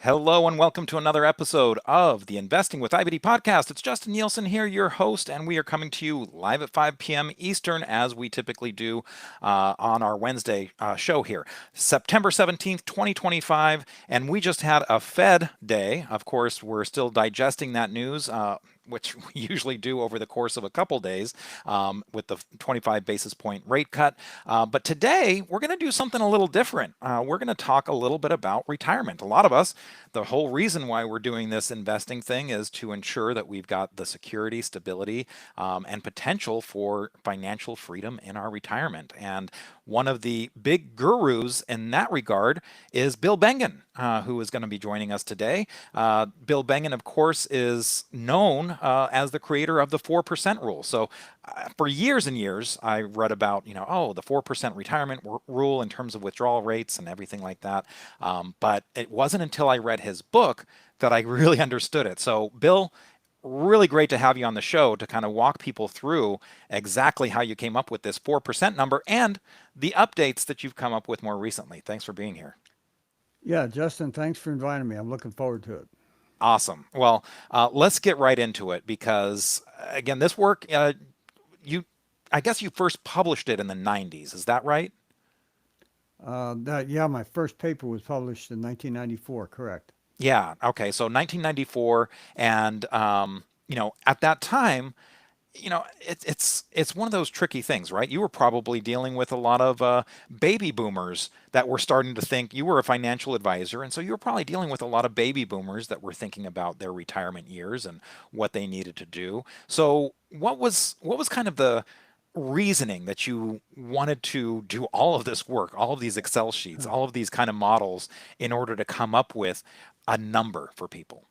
Hello and welcome to another episode of the Investing with IBD Podcast. It's Justin Nielsen here, your host, and we are coming to you live at 5 p.m. Eastern, as we typically do on our Wednesday show here. September 17th, 2025, and we just had a Fed day. Of course, we're still digesting that news. Which we usually do over the course of a couple days with the 25 basis point rate cut. But today, we're going to do something a little different. We're going to talk a little bit about retirement. A lot of us, the whole reason why we're doing this investing thing is to ensure that we've got the security, stability, and potential for financial freedom in our retirement. And one of the big gurus in that regard is Bill Bengen, who is going to be joining us today. Bill Bengen, of course, is known as the creator of the 4% rule. So for years and years, I read about, the 4% retirement rule in terms of withdrawal rates and everything like that. But it wasn't until I read his book that I really understood it. So Bill, really great to have you on the show to kind of walk people through exactly how you came up with this 4% number and the updates that you've come up with more recently. Thanks for being here. Yeah, Justin, thanks for inviting me. I'm looking forward to it. Awesome. Well, let's get right into it because, again, this work, I guess you first published it in the 90s. Is that right? My first paper was published in 1994, correct. Yeah. Okay. So 1994, and at that time, it's one of those tricky things, right? You were probably dealing with a lot of baby boomers that were starting to think. You were a financial advisor, and so you were probably dealing with a lot of baby boomers that were thinking about their retirement years and what they needed to do. So what was kind of the reasoning that you wanted to do all of this work, all of these Excel sheets, all of these kind of models in order to come up with a number for people?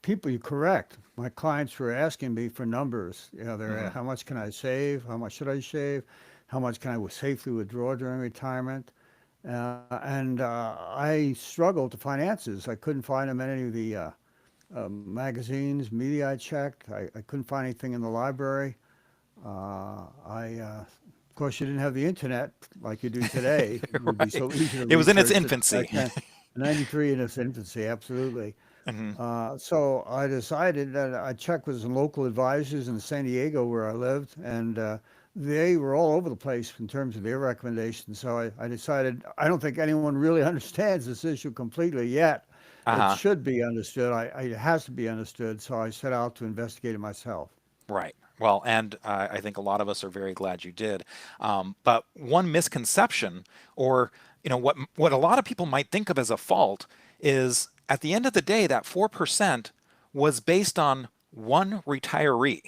People, you're correct. My clients were asking me for numbers. Hmm. How much can I save? How much should I save? How much can I safely withdraw during retirement? And I struggled to find answers. I couldn't find them in any of the magazines, media I checked. I couldn't find anything in the library. Of course, you didn't have the internet like you do today. It would be Right. so easy to It was in its research it back infancy. then. 93 in its infancy, absolutely. Hmm. So I decided that I'd check with some local advisors in San Diego where I lived, and they were all over the place in terms of their recommendations. So I decided I don't think anyone really understands this issue completely yet. It Uh-huh. should be understood. It has to be understood. So I set out to investigate it myself. Right. Well, and I think a lot of us are very glad you did. But one misconception, or what a lot of people might think of as a fault, is at the end of the day, that 4% was based on one retiree.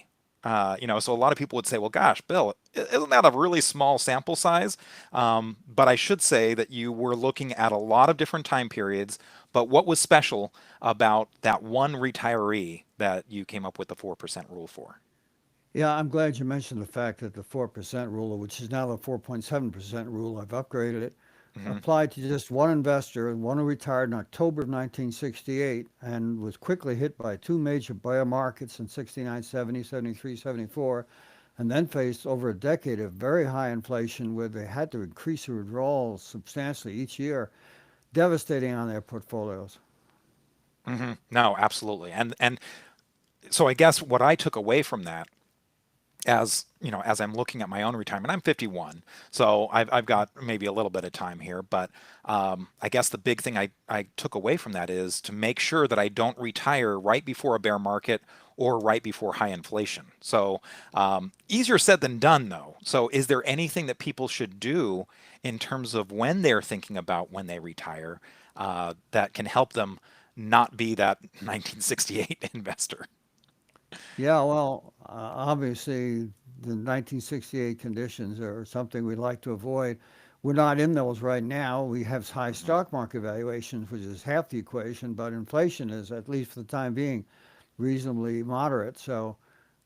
So a lot of people would say, "Well, gosh, Bill, isn't that a really small sample size?" But I should say that you were looking at a lot of different time periods. But what was special about that one retiree that you came up with the 4% rule for? Yeah, I'm glad you mentioned the fact that the 4% rule, which is now the 4.7% rule, I've upgraded it, Hmm. applied to just one investor, and one who retired in October of 1968 and was quickly hit by two major bear markets in 69, 70, 73, 74, and then faced over a decade of very high inflation where they had to increase their withdrawals substantially each year, devastating on their portfolios. No, absolutely. And so I guess what I took away from that, as I'm looking at my own retirement, I'm 51, so I've got maybe a little bit of time here, but I guess the big thing I took away from that is to make sure that I don't retire right before a bear market or right before high inflation. So easier said than done, though. So is there anything that people should do in terms of when they're thinking about when they retire that can help them not be that 1968 investor? Yeah, well, obviously, the 1968 conditions are something we'd like to avoid. We're not in those right now. We have high Hmm. stock market valuations, which is half the equation, but inflation is, at least for the time being, reasonably moderate. So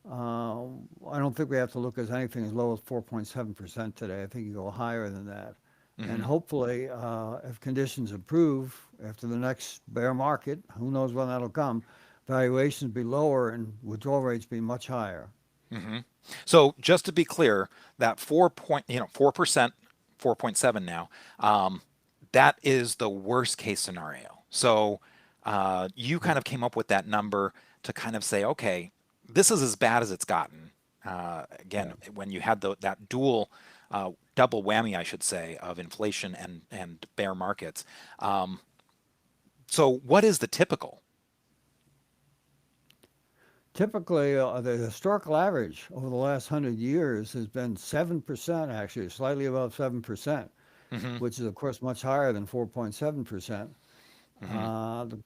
I don't think we have to look at anything as low as 4.7% today. I think you go higher than that. And Hmm. hopefully, if conditions improve after the next bear market, who knows when that'll come, valuations be lower and withdrawal rates be much higher. Hmm. So just to be clear, that 4%, 4.7 now, um, that is the worst case scenario. So you kind Yep. of came up with that number to kind of say, okay, this is as bad as it's gotten. Again, Yeah. when you had that double whammy, I should say, of inflation and bear markets. Um, so what is the typical? Typically, the historical average over the last 100 years has been 7%, actually, slightly above 7%, Hmm. which is, of course, much higher than 4.7%. Hmm.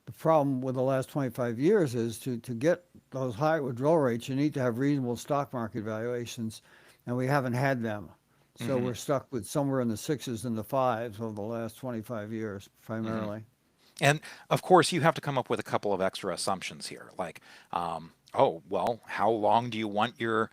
The problem with the last 25 years is to get those high withdrawal rates, you need to have reasonable stock market valuations, and we haven't had them. So Hmm. we're stuck with somewhere in the sixes and the fives over the last 25 years, Hmm. primarily. And of course, you have to come up with a couple of extra assumptions here, like, oh, well, how long do you want your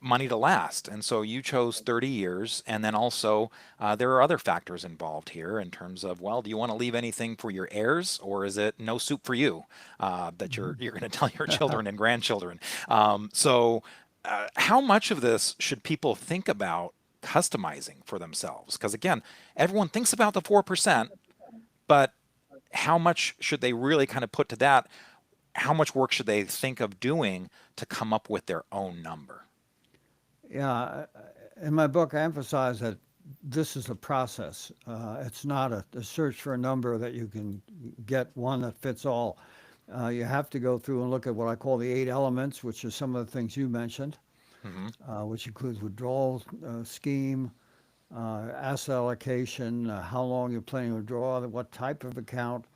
money to last? And so you chose 30 years. And then also, there are other factors involved here in terms of, well, do you want to leave anything for your heirs, or is it no soup for you that Mhm. you're going to tell your children and grandchildren? So, how much of this should people think about customizing for themselves? Because again, everyone thinks about the 4%, but how much should they really kind of put to that? How much work should they think of doing to come up with their own number? Yeah, in my book, I emphasize that this is a process. It's not a search for a number that you can get one that fits all. You have to go through and look at what I call the eight elements, which are some of the things you mentioned, Hmm. which includes withdrawal scheme, asset allocation, how long you're planning to withdraw, what type of account,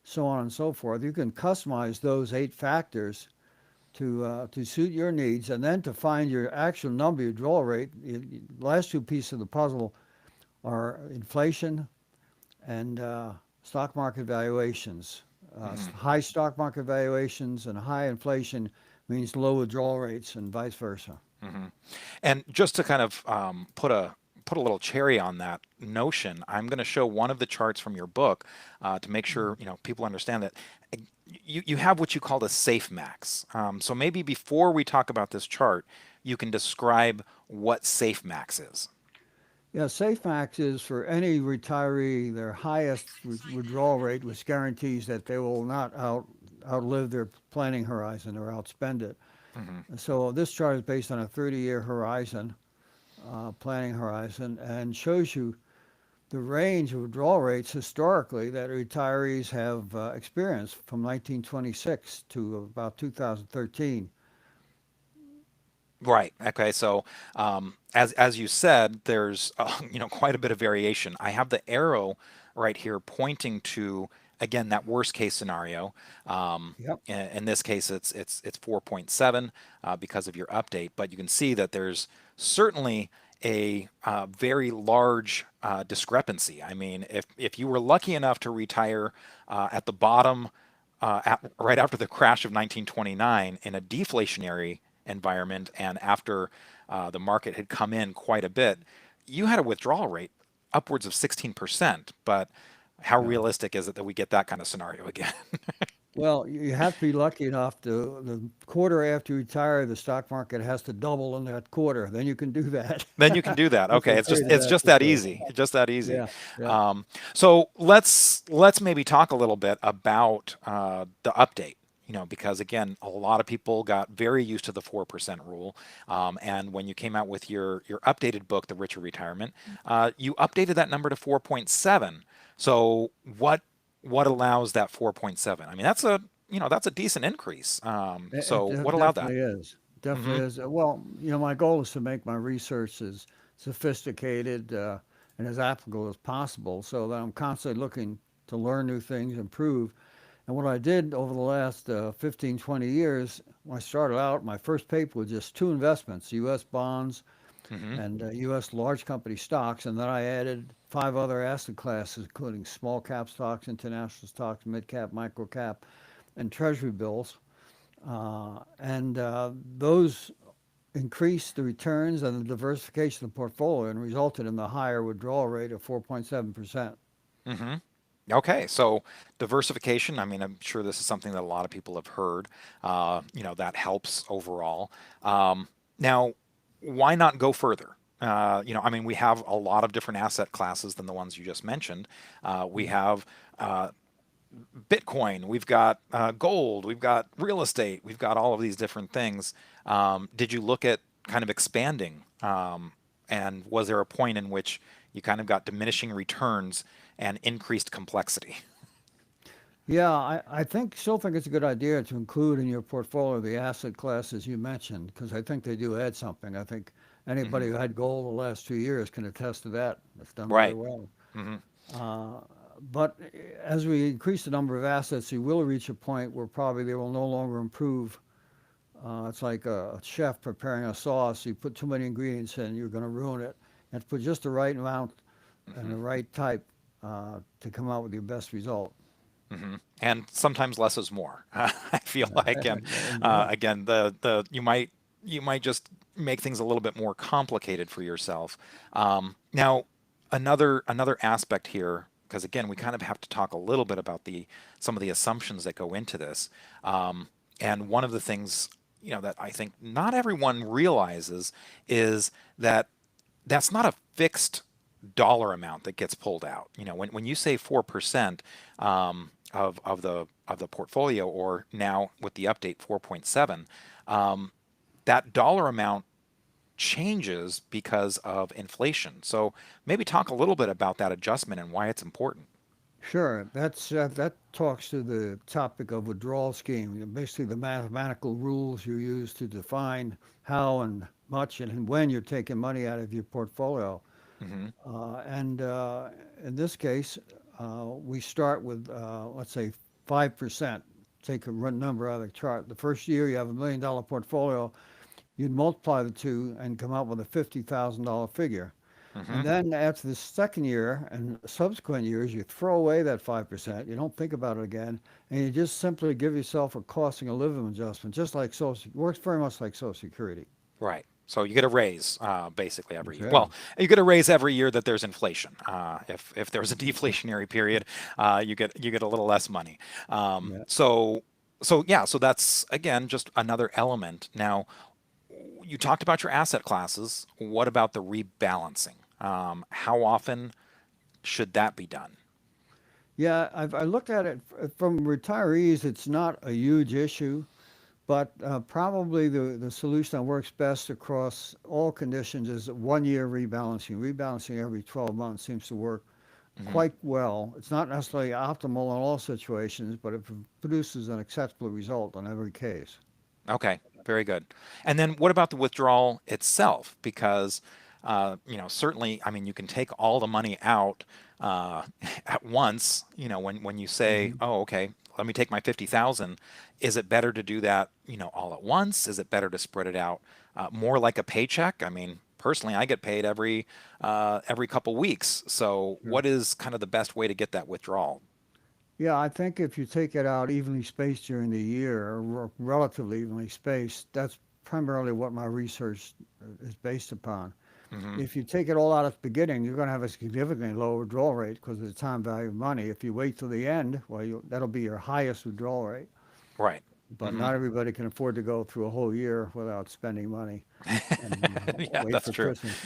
so on and so forth. You can customize those eight factors to suit your needs, and then to find your actual number, your draw rate. The last two pieces of the puzzle are inflation and stock market valuations. Hmm. High stock market valuations and high inflation means low withdrawal rates, and vice versa. Hmm. And just to kind of put a little cherry on that notion, I'm going to show one of the charts from your book to make sure people understand that you have what you call the safe max. So maybe before we talk about this chart, you can describe what safe max is. Yeah, SafeMax is for any retiree their highest withdrawal rate, which guarantees that they will not outlive their planning horizon or outspend it. Hmm. So this chart is based on a 30-year horizon, planning horizon, and shows you the range of withdrawal rates historically that retirees have experienced from 1926 to about 2013. Right. Okay. So, as you said, there's quite a bit of variation. I have the arrow right here pointing to again that worst case scenario. Yep. In this case, it's 4.7 because of your update, but you can see that there's certainly a very large discrepancy. I mean, if you were lucky enough to retire at the bottom right after the crash of 1929 in a deflationary environment and after the market had come in quite a bit, you had a withdrawal rate upwards of 16%. But how Yeah. realistic is it that we get that kind of scenario again? Well, you have to be lucky enough to the quarter after you retire, the stock market has to double in that quarter. Then you can do that. Then you can do that. If Okay, you're it's just afraid of it's that just that situation. easy. It's just that easy. Yeah. Yeah. Um, so let's maybe talk a little bit about the update. Because again, a lot of people got very used to the 4% rule, and when you came out with your updated book, The Richer Retirement, you updated that number to 4.7. So what allows that 4.7? I mean, that's a decent increase. So what allowed that? Definitely is. Hmm. Definitely is. Well, my goal is to make my research as sophisticated and as applicable as possible so that I'm constantly looking to learn new things, improve. And what I did over the last 15, 20 years, when I started out, my first paper was just two investments, U.S. bonds Mm-hmm. and U.S. large company stocks. And then I added five other asset classes, including small cap stocks, international stocks, mid cap, micro cap, and treasury bills. And those increased the returns and the diversification of the portfolio and resulted in the higher withdrawal rate of 4.7%. Mm-hmm. Okay, so diversification, I mean, I'm sure this is something that a lot of people have heard, that helps overall. Now, why not go further? I mean, we have a lot of different asset classes than the ones you just mentioned. We have uh, Bitcoin, we've got gold, we've got real estate, we've got all of these different things. Did you look at kind of expanding? And was there a point in which you kind of got diminishing returns and increased complexity? Yeah, still think it's a good idea to include in your portfolio the asset classes you mentioned because I think they do add something. I think Hmm. anybody who had gold the last 2 years can attest to that. It's done very Right. well. Hmm. Uh, but as we increase the number of assets, you will reach a point where probably they will no longer improve. It's like a chef preparing a sauce. You put too many ingredients in, you're going to ruin it. You have to put just the right amount and Hmm. the right type to come out with your best result. Hmm. And sometimes less is more. I feel like, and Yeah. again, the you might just make things a little bit more complicated for yourself. Now, another aspect here, because again, we kind of have to talk a little bit about the some of the assumptions that go into this. And one of the things that I think not everyone realizes is that that's not a fixed dollar amount that gets pulled out. When you say 4% of the portfolio, or now with the update 4.7, that dollar amount changes because of inflation. So maybe talk a little bit about that adjustment and why it's important. Sure, that talks to the topic of withdrawal scheme. Basically, the mathematical rules you use to define how and much and when you're taking money out of your portfolio. Hmm. And in this case, we start with let's say 5%. Take a number out of the chart. The first year you have $1 million portfolio, you'd multiply the two and come up with a $50,000 figure. Hmm. And then after the second year and subsequent years, you throw away that 5%. You don't think about it again. And you just simply give yourself a costing of living adjustment, just like Social, works very much like Social Security. Right. So you get a raise basically every year. Yeah. Well, you get a raise every year that there's inflation. If there's a deflationary period, you get a little less money. Yeah. So yeah. So that's again just another element. Now, you talked about your asset classes. What about the rebalancing? How often should that be done? Yeah, I looked at it from retirees. It's not a huge issue, but probably the solution that works best across all conditions is 1 year rebalancing. Rebalancing every 12 months seems to work Hmm. quite well. It's not necessarily optimal in all situations, but it produces an acceptable result in every case. Okay, very good. And then what about the withdrawal itself? Because certainly, I mean, you can take all the money out uh, at once. When you say, Hmm. "Oh, okay, let me take my 50,000," is it better to do that, all at once? Is it better to spread it out more like a paycheck? I mean, personally, I get paid every couple weeks. So, Sure. what is kind of the best way to get that withdrawal? Yeah, I think if you take it out evenly spaced during the year, or relatively evenly spaced, that's primarily what my research is based upon. Hmm. If you take it all out at the beginning, you're going to have a significantly lower withdrawal rate because of the time value of money. If you wait till the end, well, that'll be your highest withdrawal rate. Right. But Hmm. not everybody can afford to go through a whole year without spending money and Yeah, wait that's for true. Christmas.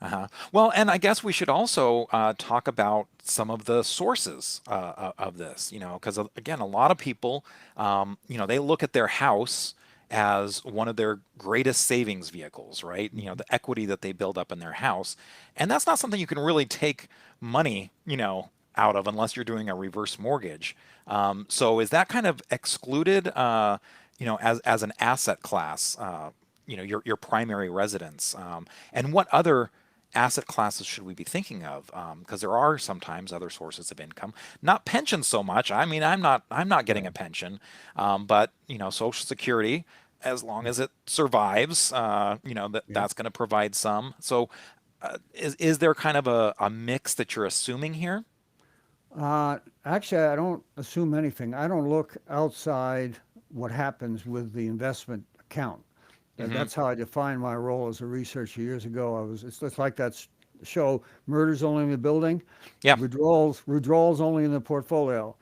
Uh-huh. Well, and I guess we should also talk about some of the sources of this, because again, a lot of people, they look at their house as one of their greatest savings vehicles, right? The equity that they build up in their house. And that's not something you can really take money, out of unless you're doing a reverse mortgage. So is that kind of excluded, as an asset class, your primary residence? And what other asset classes should we be thinking of? Because there are sometimes other sources of income, not pensions so much. I mean, I'm not getting a Right. pension, but Social Security, as long as it survives, Yep. that's going to provide some. So, is there kind of a mix that you're assuming here? Actually, I don't assume anything. I don't look outside what happens with the investment account. Hmm. That's how I defined my role as a researcher years ago. It's like that show, Murders Only in the Building, Yeah. withdrawals only in the portfolio,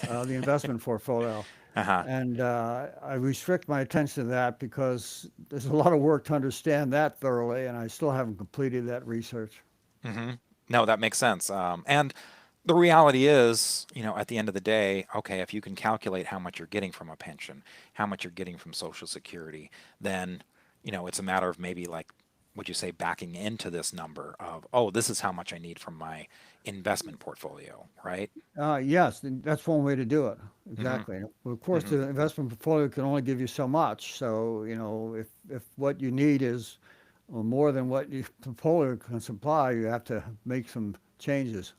the investment portfolio. Uh-huh. And I restrict my attention to that because there's a lot of work to understand that thoroughly, and I still haven't completed that research. Hmm. No, that makes sense. And the reality is, at the end of the day, okay, if you can calculate how much you're getting from a pension, how much you're getting from Social Security, then, it's a matter of maybe like, would you say backing into this number of, oh, this is how much I need from my investment portfolio, right? Yes, that's one way to do it. Hmm. Exactly. Well, of course, Hmm. the investment portfolio can only give you so much. So, if what you need is more than what your portfolio can supply, you have to make some changes.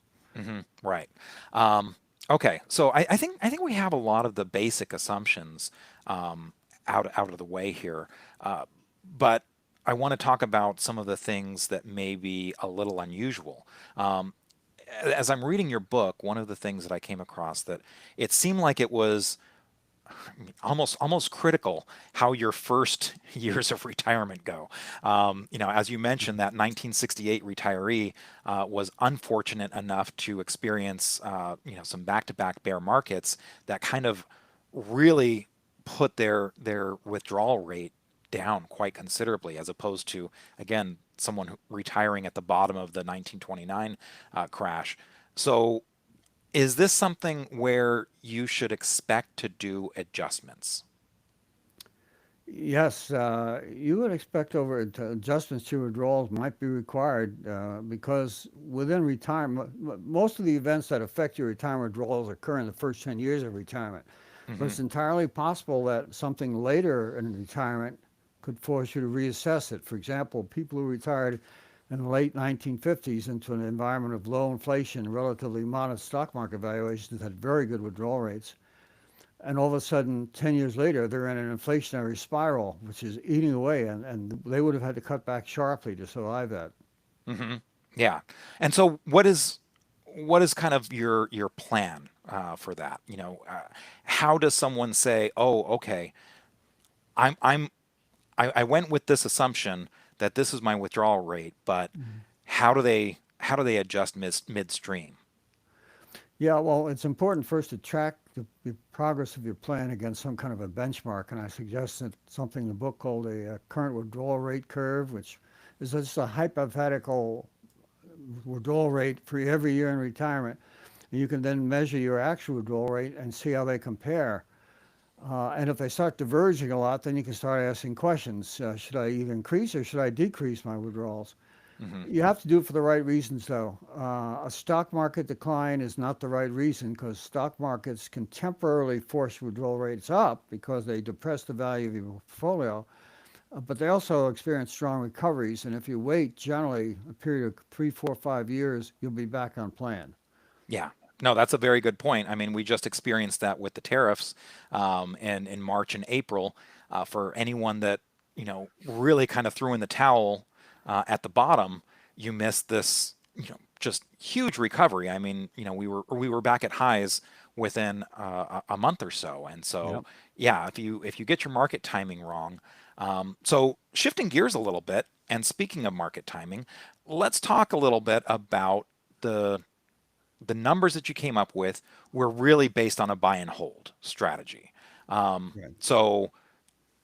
Right. Um, okay. So I think we have a lot of the basic assumptions um, out of the way here, uh, but I want to talk about some of the things that may be a little unusual. Um, as I'm reading your book, one of the things that I came across that it seemed like it was almost critical how your first years of retirement go. As you mentioned, that 1968 retiree was unfortunate enough to experience some back-to-back bear markets that kind of really put their withdrawal rate down quite considerably, as opposed to, again, someone retiring at the bottom of the 1929 crash. So is this something where you should expect to do adjustments? Yes, you would expect adjustments to withdrawals might be required because within retirement, most of the events that affect your retirement withdrawals occur in the first 10 years of retirement. But Hmm. it's entirely possible that something later in retirement could force you to reassess it. For example, people who retired in the late 1950s into an environment of low inflation, relatively modest stock market valuations had very good withdrawal rates. And all of a sudden, 10 years later, they're in an inflationary spiral, which is eating away, and they would have had to cut back sharply to survive that. Hmm. Yeah. And so what is kind of your plan for that? How does someone say, "Oh, okay, I'm I went with this assumption that this is my withdrawal rate, but Mhm. how do they adjust midstream?" Yeah, well, it's important first to track the progress of your plan against some kind of a benchmark, and I suggest that something in the book called a current withdrawal rate curve, which is just a hypothetical withdrawal rate for every year in retirement. And you can then measure your actual withdrawal rate and see how they compare. And if they start diverging a lot, then you can start asking questions. Should I either increase or should I decrease my withdrawals? Hmm. You have to do it for the right reasons, though. A stock market decline is not the right reason because stock markets can temporarily force withdrawal rates up because they depress the value of your portfolio. But they also experience strong recoveries. And if you wait generally a period of 3, 4, 5 years, you'll be back on plan. Yeah. No, that's a very good point. I mean, we just experienced that with the tariffs in March and April. For anyone that really kind of threw in the towel at the bottom, you missed this just huge recovery. I mean, we were back at highs within a month or so, and so Yep. yeah, if you get your market timing wrong, so shifting gears a little bit, and speaking of market timing, let's talk a little bit about the the numbers that you came up with were really based on a buy and hold strategy. Right. So,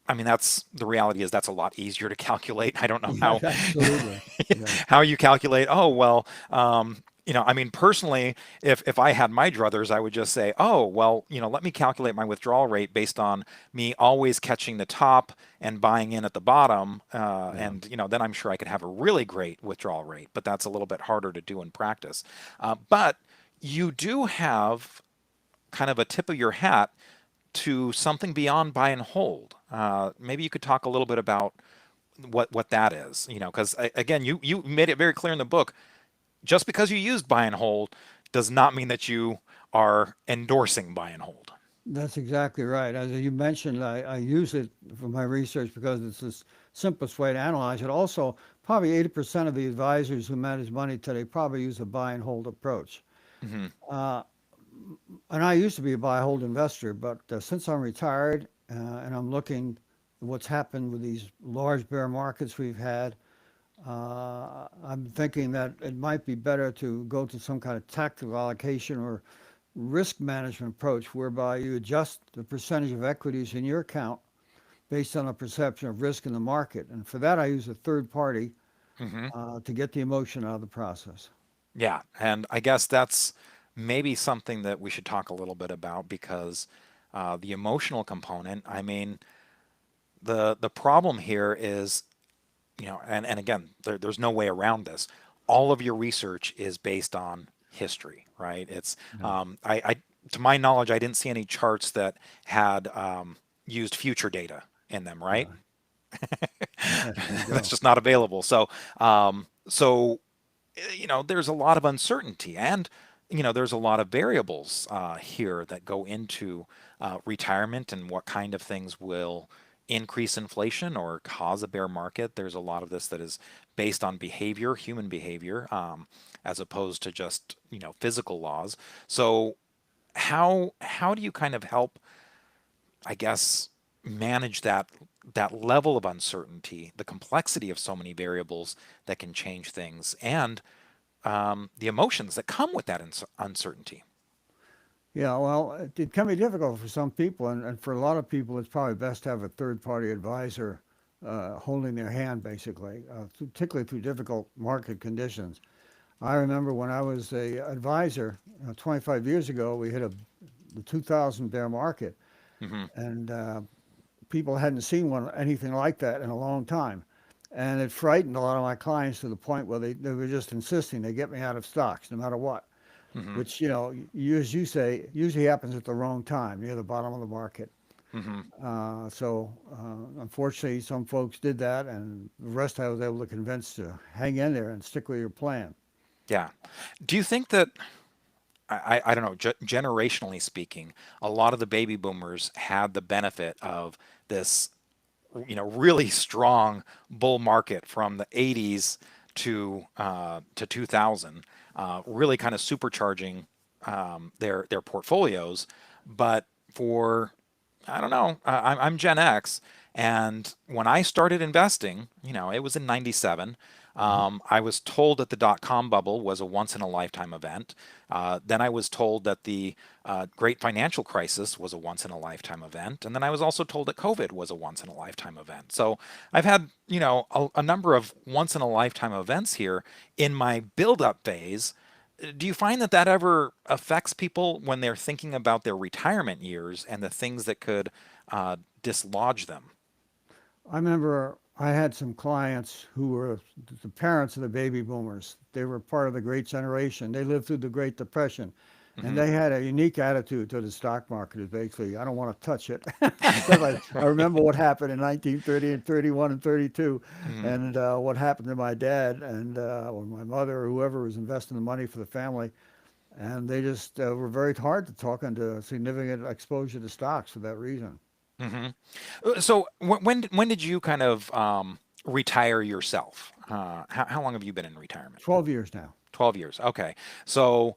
I mean, that's the reality is that's a lot easier to calculate. I don't know Yeah, how absolutely. Yeah. how you calculate. Oh well, I mean, personally, if I had my druthers, I would just say, oh well, let me calculate my withdrawal rate based on me always catching the top and buying in at the bottom, Yeah. and then I'm sure I could have a really great withdrawal rate. But that's a little bit harder to do in practice. But you do have kind of a tip of your hat to something beyond buy and hold. Maybe you could talk a little bit about what that is, because again, you made it very clear in the book. Just because you used buy and hold does not mean that you are endorsing buy and hold. That's exactly right. As you mentioned, I use it for my research because it's the simplest way to analyze it. Also, probably 80% of the advisors who manage money today probably use a buy and hold approach. Hmm. Uh, and I used to be a buy hold investor, but since I'm retired and I'm looking at what's happened with these large bear markets we've had, I'm thinking that it might be better to go to some kind of tactical allocation or risk management approach whereby you adjust the percentage of equities in your account based on a perception of risk in the market. And for that, I use a third party Hmm. to get the emotion out of the process. Yeah, and I guess that's maybe something that we should talk a little bit about because the emotional component. I mean, the problem here is, and again, there's no way around this. All of your research is based on history, right? It's Yeah. I to my knowledge, I didn't see any charts that had used future data in them, right? Uh, there you That's go. just not available. So there's a lot of uncertainty, and there's a lot of variables here that go into retirement and what kind of things will increase inflation or cause a bear market. There's a lot of this that is based on behavior, human behavior, as opposed to just physical laws. So how do you kind of help, I guess, manage that level of uncertainty, the complexity of so many variables that can change things, and the emotions that come with that uncertainty? Yeah, well, it can be difficult for some people, and for a lot of people, it's probably best to have a third party advisor holding their hand, basically, particularly through difficult market conditions. I remember when I was a advisor 25 years ago, we hit the 2000 bear market, Hmm. and people hadn't seen anything like that in a long time. And it frightened a lot of my clients to the point where they were just insisting they get me out of stocks no matter what, Hmm. which, as you say, usually happens at the wrong time, near the bottom of the market. Hmm. Unfortunately, some folks did that, and the rest I was able to convince to hang in there and stick with your plan. Yeah. Do you think that I don't know, generationally speaking, a lot of the baby boomers had the benefit of this, really strong bull market from the 80s to 2000, really kind of supercharging their portfolios. But for I don't know, I'm Gen X, and when I started investing, it was in '97. Mhm. I was told that the dot com bubble was a once in a lifetime event. Then I was told that the great financial crisis was a once in a lifetime event. And then I was also told that COVID was a once in a lifetime event. So I've had, a number of once in a lifetime events here in my build up phase. Do you find that ever affects people when they're thinking about their retirement years and the things that could dislodge them? I remember I had some clients who were the parents of the baby boomers. They were part of the Great Generation. They lived through the Great Depression. And Hmm. they had a unique attitude to the stock market. Is basically, I don't want to touch it because I remember what happened in 1930 and 31 and 32, Hmm. and what happened to my dad and or my mother or whoever was investing the money for the family. And they just were very hard to talk into significant exposure to stocks for that reason. Hmm. So when did you kind of retire yourself? How long have you been in retirement? 12 years now. 12 years. Okay. So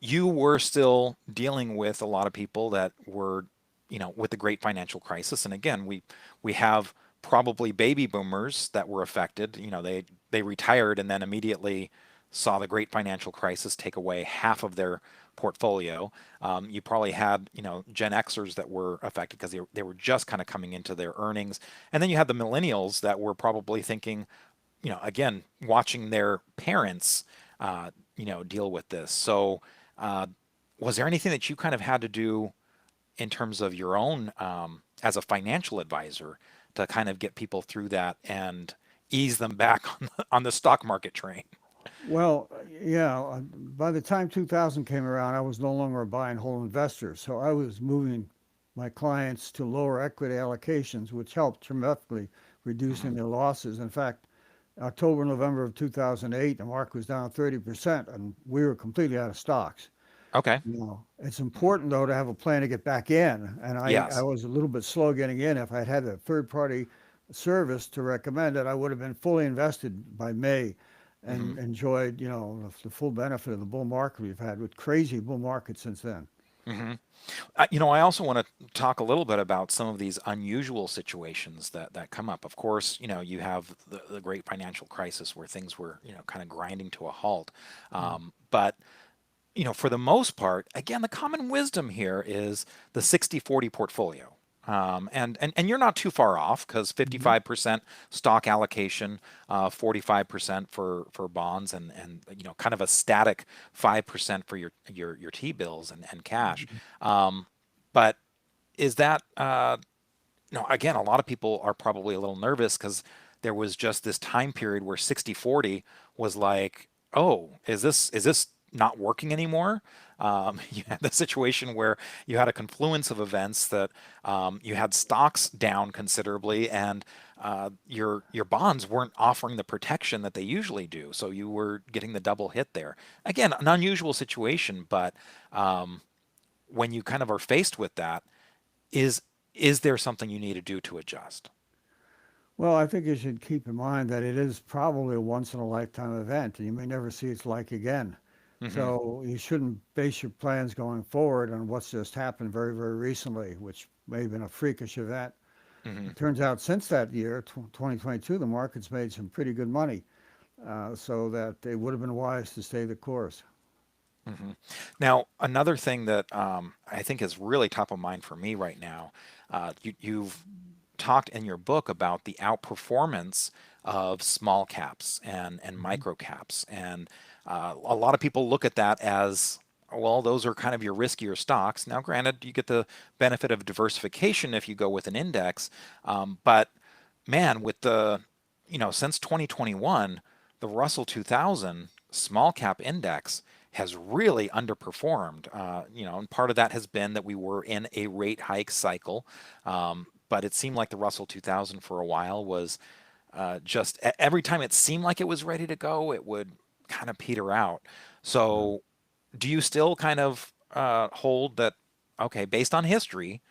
you were still dealing with a lot of people that were, with the great financial crisis. And again, we have probably baby boomers that were affected. They retired and then immediately saw the great financial crisis take away half of their portfolio. You probably had, Gen Xers that were affected because they were just kind of coming into their earnings. And then you had the millennials that were probably thinking, again, watching their parents, deal with this. So, uh, was there anything that you kind of had to do in terms of your own, as a financial advisor, to kind of get people through that and ease them back on the stock market train? Well, yeah, by the time 2000 came around, I was no longer a buy and hold investor. So I was moving my clients to lower equity allocations, which helped tremendously Hmm. reducing their losses. In fact, October, November of 2008, the market was down 30%, and we were completely out of stocks. Okay. It's Hmm. important though to have a plan to get back in, and I Yes. was a little bit slow getting in. If I'd had a third party service to recommend it, I would have been fully invested by May Hmm. and enjoyed, the full benefit of the bull market we've had with crazy bull market since then. Hmm. I also want to talk a little bit about some of these unusual situations that come up. Of course, you have the great financial crisis where things were, kind of grinding to a halt. But for the most part, again, the common wisdom here is the 60-40 portfolio. And you're not too far off because Mm-hmm. 55% stock allocation, 45% for bonds, and kind of a static 5% for your T bills and cash. Um, but is that again, a lot of people are probably a little nervous because there was just this time period where 60-40 was like, oh, is this not working anymore? You had the situation where you had a confluence of events that you had stocks down considerably, and your bonds weren't offering the protection that they usually do. So you were getting the double hit there. Again, an unusual situation, but um, when you kind of are faced with that, is is there something you need to do to adjust? Well, I think you should keep in mind that it is probably a once in a lifetime event, and you may never see its like again. Hmm. So you shouldn't base your plans going forward on what's just happened very, very recently, which may have been a freakish event. Hmm. It turns out since that year, 2022, the market's made some pretty good money, so that it would have been wise to stay the course. Hmm. Now, another thing that I think is really top of mind for me right now, you've talked in your book about the outperformance of small caps and Mhm. micro caps, and a lot of people look at that as, well, those are kind of your riskier stocks. Now, granted, you get the benefit of diversification if you go with an index, but man, with the since 2021, the Russell 2000 small cap index has really underperformed. And part of that has been that we were in a rate hike cycle, but it seemed like the Russell 2000 for a while was just every time it seemed like it was ready to go, it would kind of peter out. Yeah. So, do you still kind of hold that? Okay, based on history,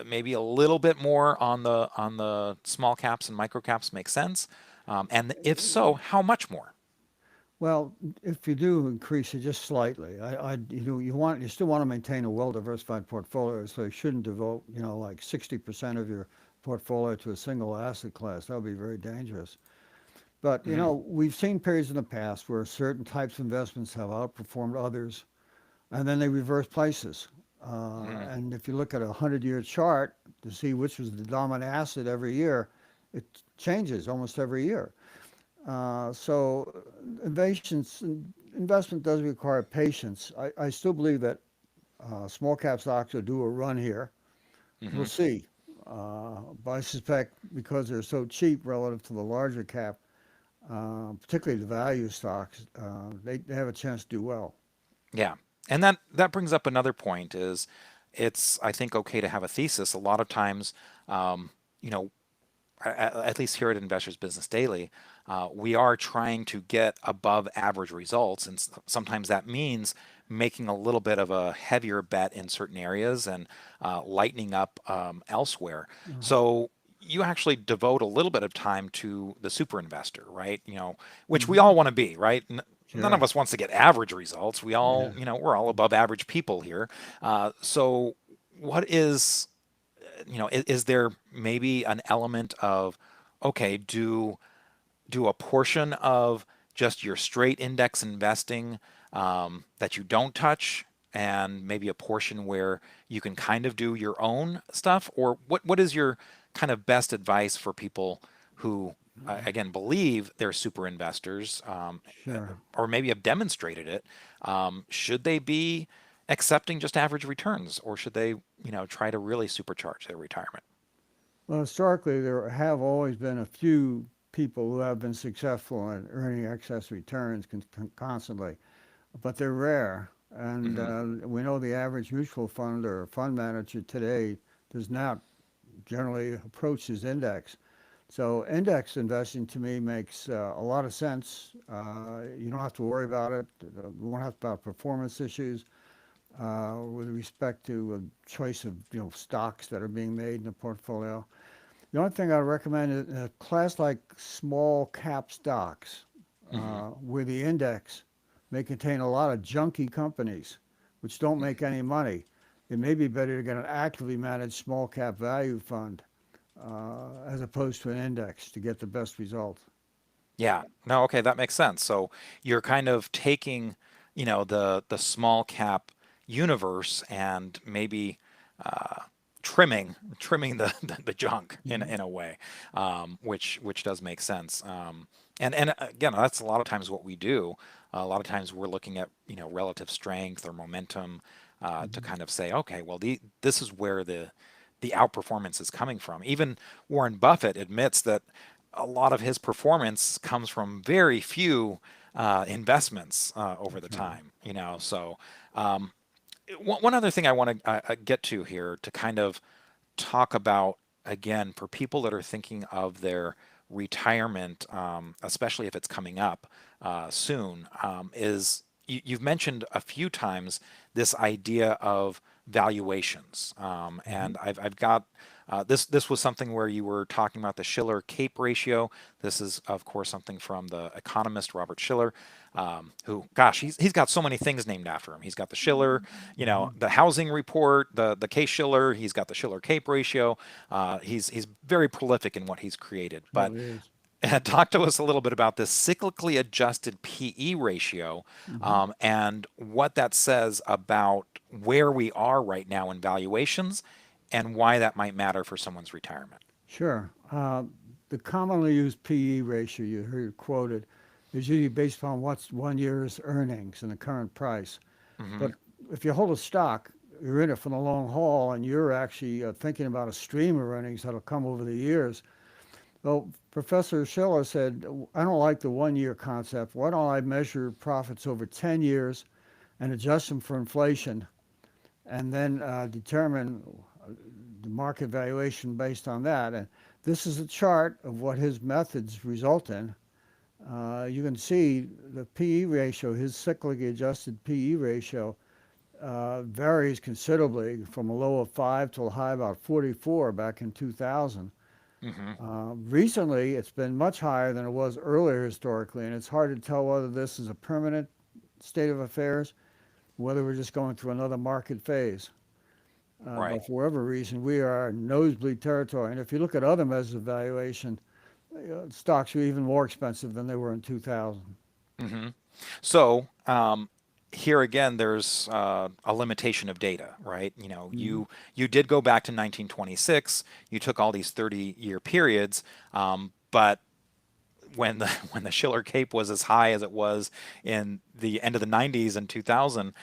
maybe a little bit more on the small caps and micro caps makes sense. And if so, how much more? Well, if you do increase it just slightly, you still want to maintain a well-diversified portfolio, so you shouldn't devote, like 60% of your portfolio to a single asset class. That would be very dangerous. But, Hmm. we've seen periods in the past where certain types of investments have outperformed others, and then they reverse places. Hmm. And if you look at a 100-year chart to see which was the dominant asset every year, it changes almost every year. So investment does require patience. I still believe that small cap stocks will do a run here. We'll Hmm. see. But I suspect because they're so cheap relative to the larger cap, particularly the value stocks, they have a chance to do well. Yeah. And that brings up another point is it's, I think, okay to have a thesis. A lot of times, you know, at least here at Investors Business Daily, we are trying to get above average results. And sometimes that means making a little bit of a heavier bet in certain areas and lightening up elsewhere. Uh, So you actually devote a little bit of time to the super investor, right? Which we mhm. all want to be, right? None of Sure. us wants to get average results. We all, Yeah. we're all above average people here. So what is there maybe an element of, okay, do a portion of just your straight index investing that you don't touch, and maybe a portion where you can kind of do your own stuff? Or what is your kind of best advice for people who again believe they're super investors, Sure. or maybe have demonstrated it? Should they be accepting just average returns, or should they try to really supercharge their retirement? Well, historically, there have always been a few people who have been successful in earning excess returns constantly, but they're rare. And Hmm. we know the average mutual fund or fund manager today does not generally approach his index. So index investing to me makes a lot of sense. You don't have to worry about it. You won't have about performance issues with respect to a choice of stocks that are being made in the portfolio. The only thing I recommend is a class like small cap stocks, Hmm. where the index may contain a lot of junky companies which don't make any money. It may be better to get an actively managed small cap value fund as opposed to an index to get the best results. Yeah. No, okay, that makes sense. So you're kind of taking, the small cap universe and maybe uh, trimming the junk Mhm. in a way, which does make sense. And again, that's a lot of times what we do. A lot of times we're looking at relative strength or momentum to Mhm. kind of say, okay, well, this is where the outperformance is coming from. Even Warren Buffett admits that a lot of his performance comes from very few investments over the That's right. time. So um, one other thing I want to get to here to kind of talk about again for people that are thinking of their retirement, especially if it's coming up soon, is you've mentioned a few times this idea of valuations, Mhm. and I've got this was something where you were talking about the Shiller Cape ratio. This is of course something from the economist Robert Shiller, who, gosh, he's got so many things named after him. He's got the Shiller, Mhm. the housing report, the Case Shiller. He's got the Shiller Cape ratio. He's very prolific in what he's created. But Really is. talk to us a little bit about this cyclically adjusted PE ratio, Mhm. and what that says about where we are right now in valuations, and why that might matter for someone's retirement. Sure. The commonly used PE ratio you heard quoted is usually based upon what's 1 year's earnings and the current price. Hmm. But if you hold a stock, you're in it for the long haul, and you're actually thinking about a stream of earnings that'll come over the years. Well, Professor Schiller said, I don't like the 1 year concept. Why don't I measure profits over 10 years and adjust them for inflation and then determine the market valuation based on that? And this is a chart of what his methods result in. You can see the PE ratio, his cyclically adjusted PE ratio, varies considerably from a low of 5 to a high about 44 back in 2000. Hmm. Recently, it's been much higher than it was earlier historically, and it's hard to tell whether this is a permanent state of affairs, whether we're just going through another market phase. Right. But for whatever reason, we are in nosebleed territory. And if you look at other measures of valuation, stocks are even more expensive than they were in 2000. Hmm. So here again, there's a limitation of data, right? Mm-hmm. You did go back to 1926. You took all these 30-year periods, but when the when the Schiller Cape was as high as it was in the end of the 90s and 2000,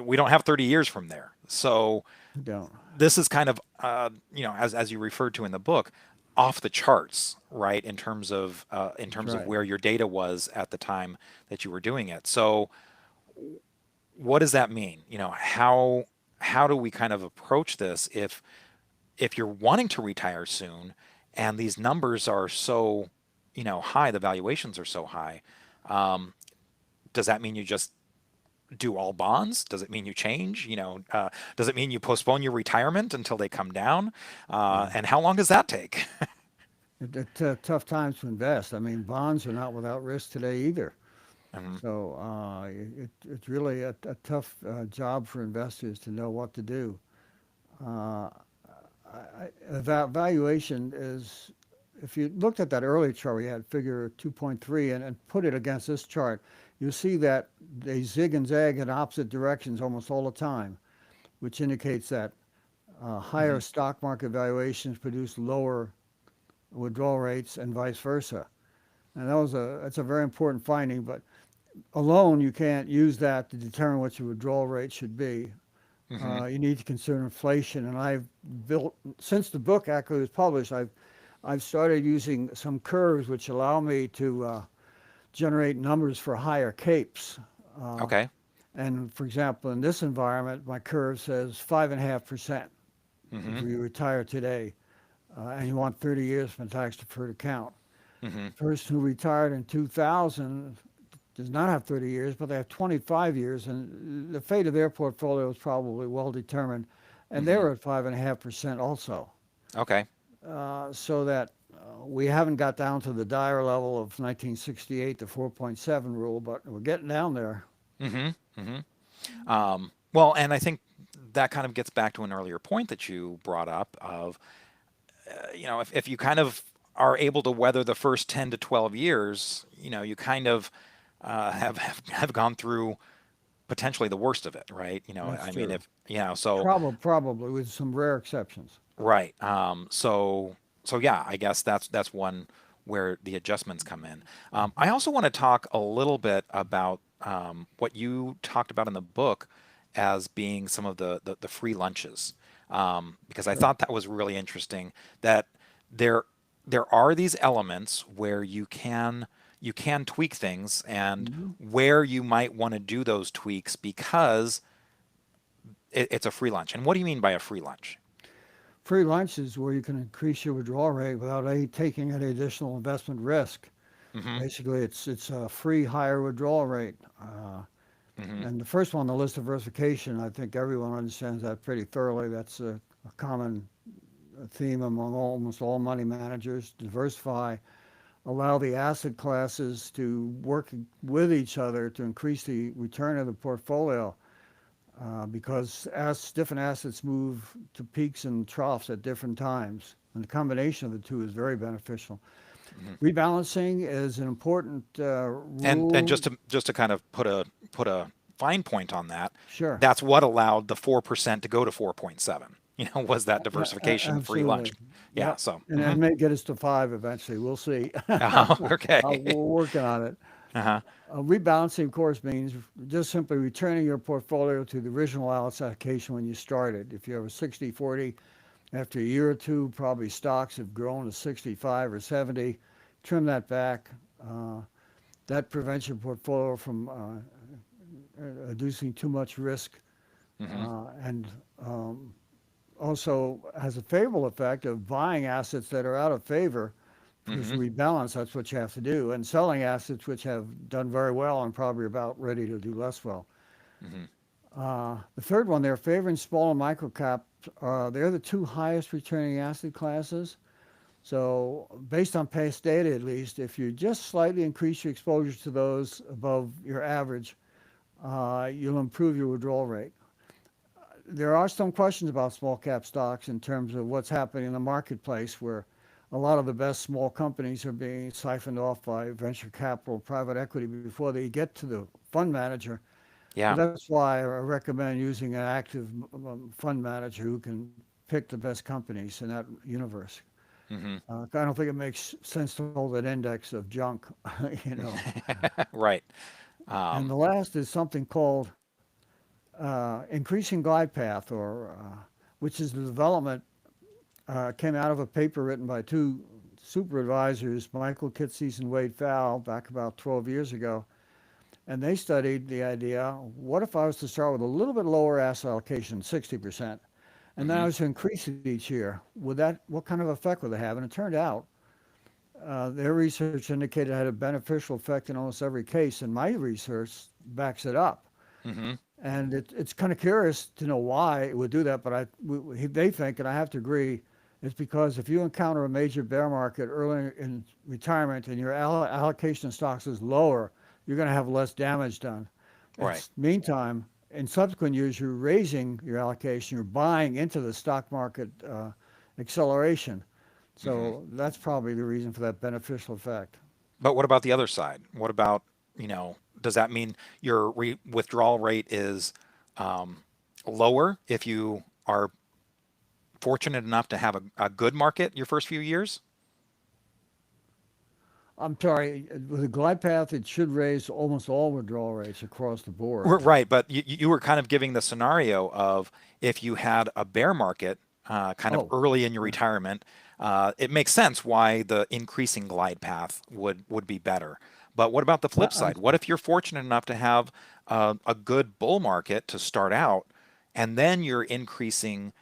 we don't have 30 years from there. So We don't. this is kind of as you referred to in the book, off the charts, right, in That's terms of right. where your data was at the time that you were doing it. So what does that mean? How do we kind of approach this if you're wanting to retire soon and these numbers are so high, the valuations are so high? um, does that mean you just do all bonds? Does it mean you change? Does it mean you postpone your retirement until they come down? Yeah. And how long does that take? It's tough times to invest. I mean, bonds are not without risk today either. Mhm. So it's really a tough job for investors to know what to do. Uh, Valuation is, if you looked at that early chart, we had figure 2.3 and put it against this chart, you'll see that they zig and zag in opposite directions almost all the time, which indicates that higher Mhm. stock market valuations produce lower withdrawal rates and vice versa. And that's a very important finding, but alone you can't use that to determine what your withdrawal rate should be. Mhm. You need to consider inflation, and I've built since the book actually was published. I've started using some curves which allow me to generate numbers for higher capes. Uh, Okay. and for example, in this environment, my curve says 5.5% if Mhm. we retire today. and you want 30 years from a tax-deferred account. Mm-hmm. The person who retired in 2000 does not have 30 years, but they have 25 years, and the fate of their portfolio is probably well determined. And they Mm-hmm. were at 5.5% also. Okay. So that we haven't got down to the dire level of 1968, the 4.7 rule, but we're getting down there. Mm-hmm. Mm-hmm. Well, and I think that kind of gets back to an earlier point that you brought up of, if you kind of are able to weather the first 10 to 12 years, you kind of have gone through potentially the worst of it, right? That's I mean, true. if, so, Probably with some rare exceptions. right. So yeah, I guess that's one where the adjustments come in. I also want to talk a little bit about what you talked about in the book as being some of the free lunches, because I Sure. thought that was really interesting. That there there are these elements where you can tweak things, and Hmm. where you might want to do those tweaks because it's a free lunch. And what do you mean by a free lunch? Free lunch is where you can increase your withdrawal rate without taking any additional investment risk. Mm-hmm. Basically, it's a free higher withdrawal rate. Mm-hmm. And the first one on the list, diversification, I think everyone understands that pretty thoroughly. That's a common theme among almost all money managers. Diversify, allow the asset classes to work with each other to increase the return of the portfolio. Because as different assets move to peaks and troughs at different times, and the combination of the two is very beneficial. Mm-hmm. Rebalancing is an important And rule. just to kind of put a fine point on that, Sure. that's what allowed the 4% to go to 4.7. Was that diversification, the free lunch? Absolutely. Yeah. Yep. So. And Mm-hmm. it may get us to five eventually. We'll see. Okay. We're working on it. Uh-huh. Rebalancing, of course, means just simply returning your portfolio to the original allocation when you started. If you have a 60-40, after a year or two, probably stocks have grown to 65 or 70. Trim that back. Uh, that prevents your portfolio from inducing too much risk, Mm-hmm. and also has a favorable effect of buying assets that are out of favor, because Mm-hmm. to rebalance, that's what you have to do, and selling assets which have done very well and probably about ready to do less well. Mm-hmm. The third one, they're favoring small and micro cap. They're the two highest returning asset classes. So, based on past data at least, if you just slightly increase your exposure to those above your average, you'll improve your withdrawal rate. There are some questions about small cap stocks in terms of what's happening in the marketplace, where a lot of the best small companies are being siphoned off by venture capital, private equity before they get to the fund manager. But Yeah. that's why I recommend using an active fund manager who can pick the best companies in that universe. Mm-hmm. I don't think it makes sense to hold an index of junk, you know. Right. And Um, the last is something called increasing glide path, or which is the development, came out of a paper written by two super advisors, Michael Kitces and Wade Fowle, back about 12 years ago. And they studied the idea, what if I was to start with a little bit lower asset allocation, 60%, and then I mm-hmm. was to increase it each year? What kind of effect would it have? And it turned out their research indicated it had a beneficial effect in almost every case, and my research backs it up. Mm-hmm. And it's kind of curious to know why it would do that, but they think, and I have to agree, it's because if you encounter a major bear market early in retirement and your allocation of stocks is lower, you're going to have less damage done. Right. It's meantime, in subsequent years, you're raising your allocation, you're buying into the stock market acceleration. Mm-hmm. So that's probably the reason for that beneficial effect. But what about the other side? What about, does that mean your withdrawal rate is um, lower if you are fortunate enough to have a good market your first few years? I'm sorry, with a glide path, it should raise almost all withdrawal rates across the board. Right, but you were kind of giving the scenario of if you had a bear market kind of Oh, early in your yeah. retirement, it makes sense why the increasing glide path would be better. But what about the flip I side? What if you're fortunate enough to have a good bull market to start out, and then you're increasing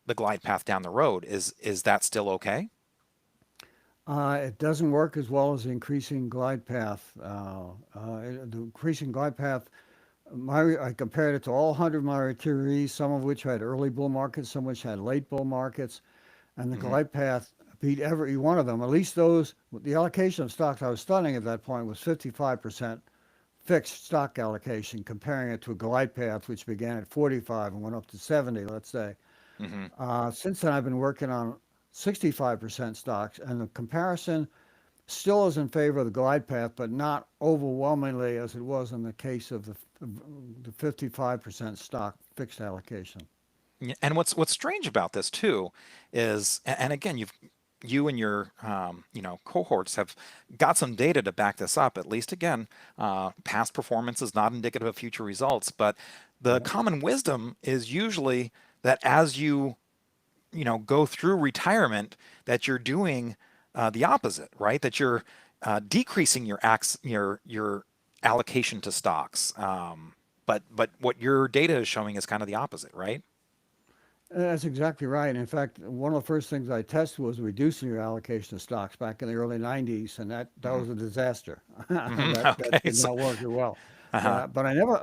the glide path down the road. Is that still okay? It doesn't work as well as the increasing glide path. The increasing glide path, I compared it to all 100 of my retirees, some of which had early bull markets, some of which had late bull markets, and the Hmm. glide path beat every one of them. At least those, the allocation of stocks I was studying at that point was 55% fixed stock allocation, comparing it to a glide path which began at 45 and went up to 70, let's say. Hmm. Since then, I've been working on 65% stocks, and the comparison still is in favor of the glide path, but not overwhelmingly as it was in the case of the 55% stock fixed allocation. And what's strange about this too is, and again, you and your cohorts have got some data to back this up. At least again, past performance is not indicative of future results, but the Yep. common wisdom is usually that as you go through retirement, that you're doing the opposite, right? That you're decreasing your allocation to stocks. But what your data is showing is kind of the opposite, right? That's exactly right. In fact, one of the first things I tested was reducing your allocation of stocks back in the early 90s, and that Hmm. was a disaster. Hmm. That Okay, did so not work very well. uh-huh. But I never,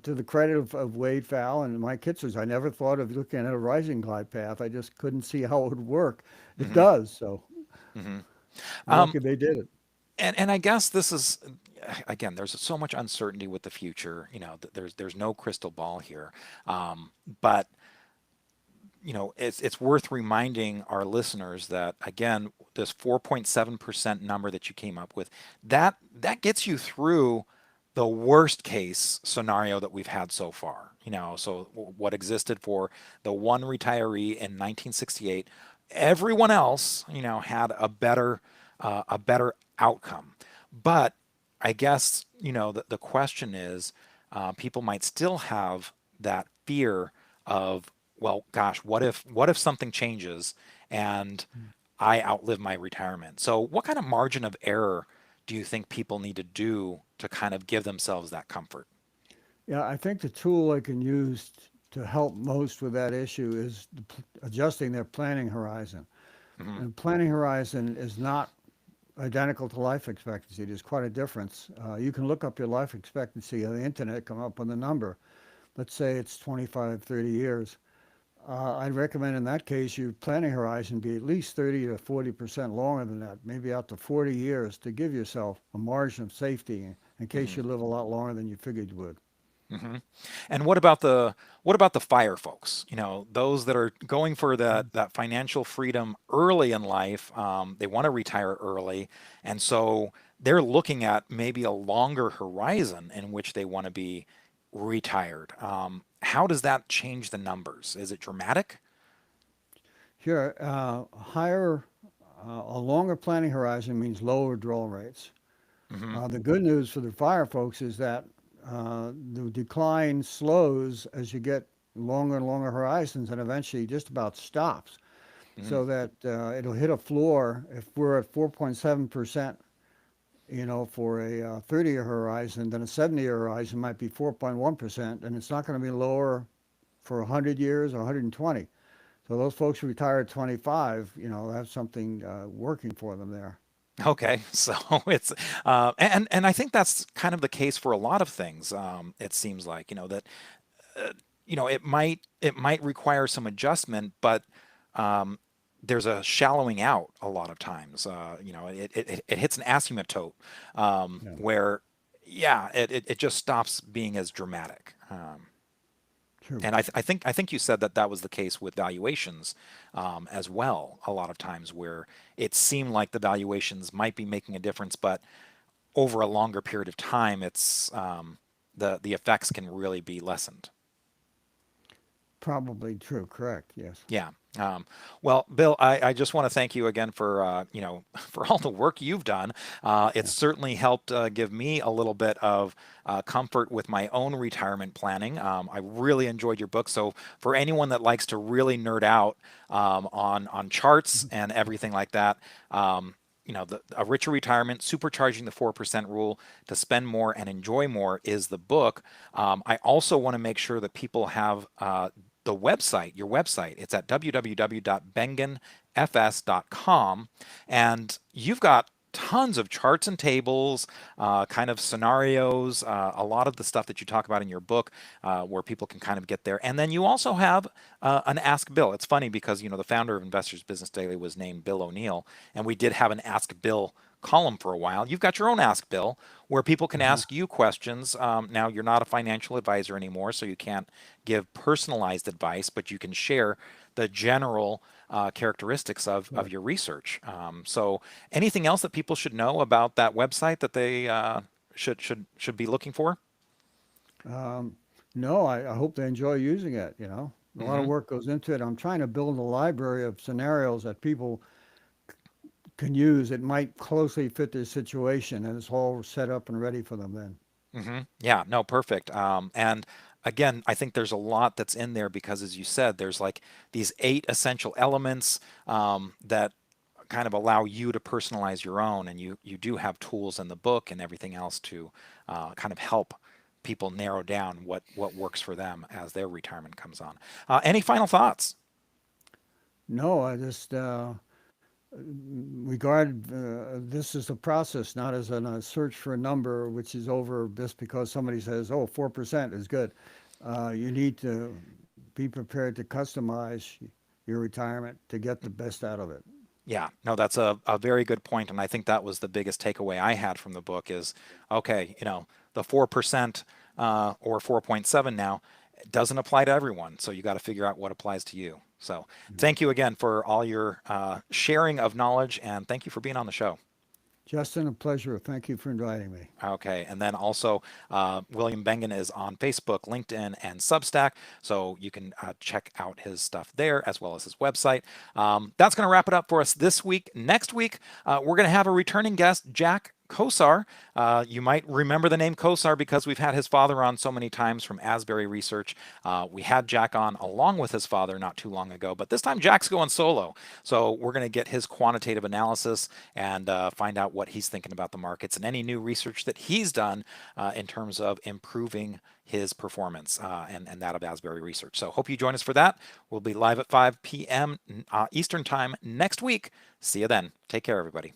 to the credit of Wade Fowle and my kitzers, I never thought of looking at a rising glide path. I just couldn't see how it would work. It Hmm. does, so Hmm. I'm Um, lucky they did it. and I guess this is again, there's so much uncertainty with the future. There's no crystal ball here, but it's worth reminding our listeners that again, this 4.7% number that you came up with, that gets you through the worst case scenario that we've had so far. So what existed for the one retiree in 1968, everyone else, had a better outcome. But I guess, the question is, people might still have that fear of, well, gosh, what if something changes and I outlive my retirement? So what kind of margin of error do you think people need to do to kind of give themselves that comfort? Yeah, I think the tool I can use to help most with that issue is adjusting their planning horizon. Hmm. And planning horizon is not identical to life expectancy. There's quite a difference. You can look up your life expectancy on the internet, come up with a number. Let's say it's 25, 30 years. I'd recommend in that case your planning horizon be at least 30 to 40% longer than that, maybe out to 40 years to give yourself a margin of safety in case Hmm. you live a lot longer than you figured you would. Hmm. And what about the fire folks? Those that are going for that financial freedom early in life. They want to retire early, and so they're looking at maybe a longer horizon in which they want to be retired. How does that change the numbers? Is it dramatic? Sure, a longer planning horizon means lower withdrawal rates. Hmm. The good news for the fire folks is that the decline slows as you get longer and longer horizons and eventually just about stops. Hmm. So that it'll hit a floor. If we're at 4.7%, for a 30-year horizon, then a 70-year horizon might be 4.1%, and it's not going to be lower for 100 years or 120. So those folks who retire at 25, have something working for them there. Okay, so it's and I think that's kind of the case for a lot of things. It seems like that uh, it might require some adjustment, but um, there's a shallowing out a lot of times. It hits an asymptote Yeah, where, yeah, it just stops being as dramatic. true. And I think you said that was the case with valuations as well. A lot of times where it seemed like the valuations might be making a difference, but over a longer period of time, it's the effects can really be lessened. Probably true. Correct. Yes. Yeah. Well, Bill, I just want to thank you again for for all the work you've done. It's Yeah. certainly helped give me a little bit of comfort with my own retirement planning. I really enjoyed your book. So for anyone that likes to really nerd out on charts and everything like that. A richer retirement, supercharging the 4% rule to spend more and enjoy more is the book. I also want to make sure that people have the website, your website, it's at www.bengenfs.com, and you've got tons of charts and tables, kind of scenarios, a lot of the stuff that you talk about in your book, where people can kind of get there. And then you also have an Ask Bill. It's funny because, the founder of Investors Business Daily was named Bill O'Neill, and we did have an Ask Bill column for a while. You've got your own Ask Bill where people can Uh-huh. ask you questions. Now, you're not a financial advisor anymore, so you can't give personalized advice, but you can share the general characteristics of Right. your research. So, anything else that people should know about that website that they should be looking for? Um, no, I hope they enjoy using it, you know. A lot of Hmm. work goes into it. I'm trying to build a library of scenarios that people can use. It might closely fit their situation, and it's all set up and ready for them then. Yeah, no, perfect. And again, I think there's a lot that's in there because, as you said, there's like these 8 essential elements that kind of allow you to personalize your own, and you do have tools in the book and everything else to kind of help people narrow down what works for them as their retirement comes on. Any final thoughts? No, I just regard this as a process, not as a search for a number, which is over just because somebody says, "Oh, 4% is good." You need to be prepared to customize your retirement to get the best out of it. Yeah, no, that's a very good point, and I think that was the biggest takeaway I had from the book is, okay, the 4% or 4.7 now doesn't apply to everyone, so you got to figure out what applies to you. So, thank you again for all your sharing of knowledge, and thank you for being on the show. Justin, a pleasure. Thank you for inviting me. Okay, and then also William Bengen is on Facebook, LinkedIn, and Substack, so you can check out his stuff there as well as his website. That's going to wrap it up for us this week. Next week, we're going to have a returning guest, Jack Kosar. You might remember the name Kosar because we've had his father on so many times from Asbury Research. We had Jack on along with his father not too long ago, but this time Jack's going solo. So we're going to get his quantitative analysis and find out what he's thinking about the markets and any new research that he's done in terms of improving his performance and that of Asbury Research. So hope you join us for that. We'll be live at 5 p.m. Eastern Time next week. See you then. Take care, everybody.